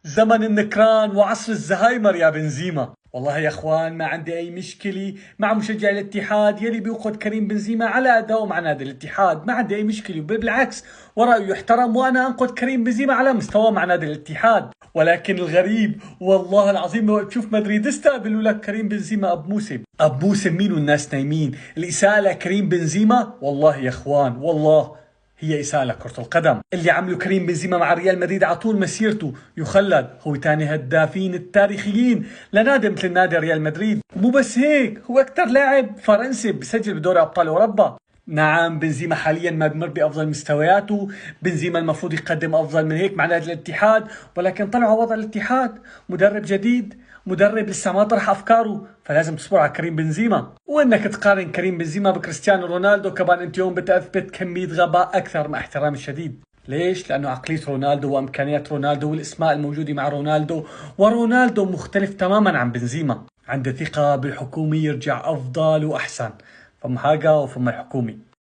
زمن النكران وعصر الزهايمر يا بنزيما. والله يا اخوان ما عندي اي مشكله مع مشجع الاتحاد يلي بيوقد كريم بنزيما على اداؤه مع نادي الاتحاد، ما عندي اي مشكله، بالعكس ورايه يحترم وانا انقد كريم بنزيما على مستواه مع نادي الاتحاد. ولكن الغريب والله العظيم وقت تشوف مدريدستا بيقولوا لك كريم بنزيما اب موسم. اب موسم مين والناس نايمين؟ الاساءه لكريم بنزيما والله يا اخوان والله هي إساءة لكرة القدم. اللي عمله كريم بنزيما مع ريال مدريد على طول مسيرته يخلد، هو ثاني هدافين التاريخيين لنادي مثل نادي ريال مدريد. مو بس هيك، هو أكثر لاعب فرنسي بسجل بدوري أبطال أوروبا. نعم بنزيما حاليا ما بمر بأفضل مستوياته، بنزيما المفروض يقدم أفضل من هيك مع نادي الاتحاد، ولكن طلعوا وضع الاتحاد مدرب جديد، مدرب لسه ما طرح أفكاره، فلازم تصبر على كريم بنزيما. وإنك تقارن كريم بنزيما بكريستيانو رونالدو كمان أنت يوم بتثبت كمية غباء أكثر مع احترامي الشديد. ليش؟ لأنه عقلية رونالدو وإمكانيات رونالدو والأسماء الموجودة مع رونالدو، ورونالدو مختلف تماما عن بنزيما. عنده ثقة بالحكومة يرجع أفضل وأحسن، فم حاجة وفم الحكومة.